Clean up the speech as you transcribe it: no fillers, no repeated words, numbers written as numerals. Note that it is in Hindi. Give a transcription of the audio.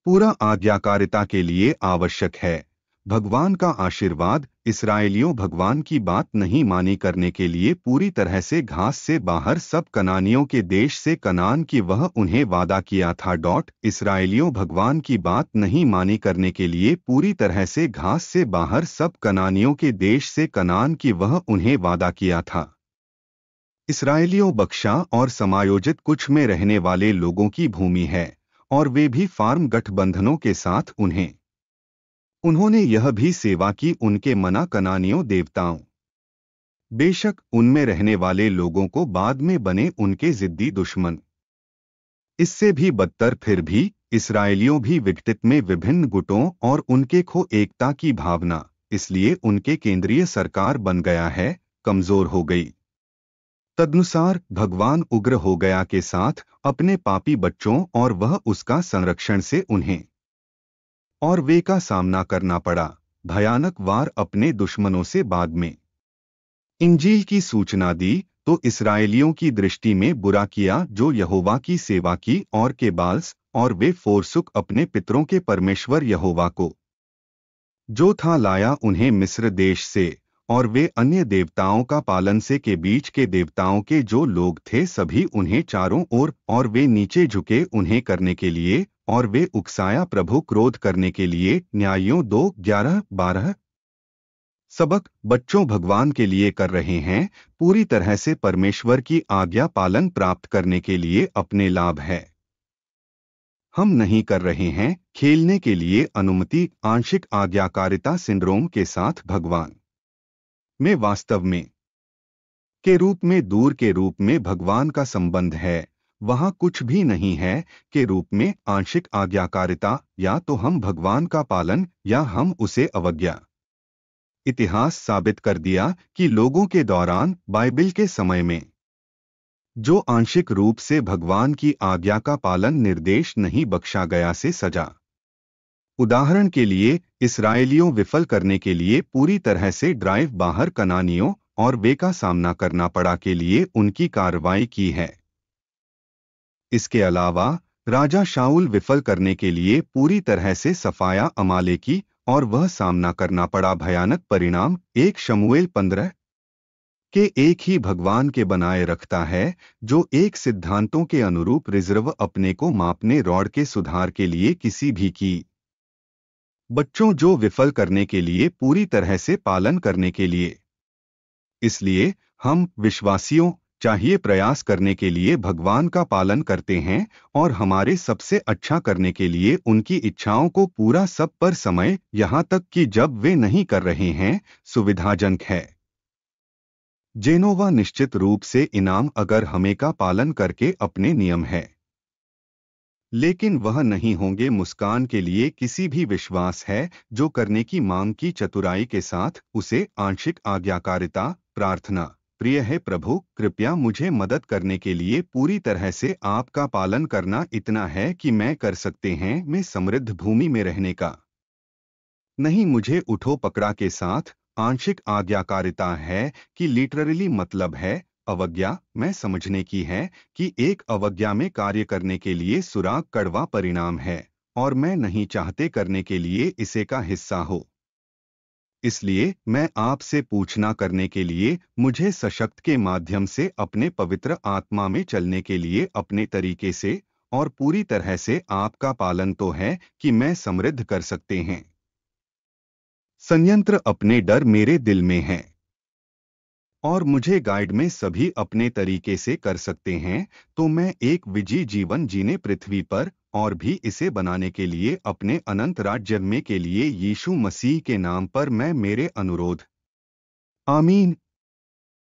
पूरा आज्ञाकारिता के लिए आवश्यक है। भगवान का आशीर्वाद। इस्राएलियों भगवान की बात नहीं मानी करने के लिए पूरी तरह से घास से बाहर सब कनानियों के देश से कनान की वह उन्हें वादा किया था। इस्राएलियों भगवान की बात नहीं मानी करने के लिए पूरी तरह से घास से बाहर सब कनानियों के देश से कनान की वह उन्हें वादा किया था। इस्राएलियों बख्शा और समायोजित कुछ में रहने वाले लोगों की भूमि है और वे भी फार्म गठबंधनों के साथ उन्होंने यह भी सेवा की उनके मना कनानियों देवताओं। बेशक उनमें रहने वाले लोगों को बाद में बने उनके जिद्दी दुश्मन। इससे भी बदतर फिर भी इस्राएलियों भी विघटित में विभिन्न गुटों और उनके खो एकता की भावना, इसलिए उनके केंद्रीय सरकार बन गया है, कमजोर हो गई। तदनुसार भगवान उग्र हो गया के साथ अपने पापी बच्चों और वह उसका संरक्षण से उन्हें और वे का सामना करना पड़ा। भयानक वार अपने दुश्मनों से बाद में इंजील की सूचना दी तो इस्राएलियों की दृष्टि में बुरा किया जो यहोवा की सेवा की और केबाल्स और वे फोरसुक अपने पितरों के परमेश्वर यहोवा को जो था लाया उन्हें मिस्र देश से और वे अन्य देवताओं का पालन से के बीच के देवताओं के जो लोग थे सभी उन्हें चारों ओर और वे नीचे झुके उन्हें करने के लिए और वे उकसाया प्रभु क्रोध करने के लिए। न्यायों 2:11-12। सबक बच्चों भगवान के लिए कर रहे हैं पूरी तरह से परमेश्वर की आज्ञा पालन प्राप्त करने के लिए अपने लाभ है। हम नहीं कर रहे हैं खेलने के लिए अनुमति। आंशिक आज्ञाकारिता सिंड्रोम के साथ भगवान में वास्तव में के रूप में दूर के रूप में भगवान का संबंध है, वहां कुछ भी नहीं है के रूप में आंशिक आज्ञाकारिता। या तो हम भगवान का पालन या हम उसे अवज्ञा। इतिहास साबित कर दिया कि लोगों के दौरान बाइबिल के समय में जो आंशिक रूप से भगवान की आज्ञा का पालन निर्देश नहीं बख्शा गया से सजा। उदाहरण के लिए इस्राएलियों विफल करने के लिए पूरी तरह से ड्राइव बाहर कनानियों और वे का सामना करना पड़ा के लिए उनकी कार्रवाई की है। इसके अलावा राजा शाऊल विफल करने के लिए पूरी तरह से सफाया अमालेकी और वह सामना करना पड़ा भयानक परिणाम। 1 शमूएल 15 के एक ही भगवान के बनाए रखता है जो एक सिद्धांतों के अनुरूप रिजर्व अपने को मापने रॉड के सुधार के लिए किसी भी की बच्चों जो विफल करने के लिए पूरी तरह से पालन करने के लिए। इसलिए हम विश्वासियों चाहिए प्रयास करने के लिए भगवान का पालन करते हैं और हमारे सबसे अच्छा करने के लिए उनकी इच्छाओं को पूरा सब पर समय यहां तक कि जब वे नहीं कर रहे हैं सुविधाजनक है। जेनोवा निश्चित रूप से इनाम अगर हमें का पालन करके अपने नियम है, लेकिन वह नहीं होंगे मुस्कान के लिए किसी भी विश्वास है जो करने की मांग की चतुराई के साथ उसे आंशिक आज्ञाकारिता। प्रार्थना प्रिय है प्रभु कृपया मुझे मदद करने के लिए पूरी तरह से आपका पालन करना इतना है कि मैं कर सकते हैं मैं समृद्ध भूमि में रहने का नहीं। मुझे उठो पकड़ा के साथ आंशिक आज्ञाकारिता है कि लिटरली मतलब है अवज्ञा। मैं समझने की है कि एक अवज्ञा में कार्य करने के लिए सुराग कड़वा परिणाम है और मैं नहीं चाहते करने के लिए इसे का हिस्सा हो। इसलिए मैं आपसे पूछना करने के लिए मुझे सशक्त के माध्यम से अपने पवित्र आत्मा में चलने के लिए अपने तरीके से और पूरी तरह से आपका पालन तो है कि मैं समृद्ध कर सकते हैं। संयंत्र अपने डर मेरे दिल में है और मुझे गाइड में सभी अपने तरीके से कर सकते हैं तो मैं एक विजयी जीवन जीने पृथ्वी पर और भी इसे बनाने के लिए अपने अनंत राज्य में के लिए यीशु मसीह के नाम पर मैं मेरे अनुरोध। आमीन।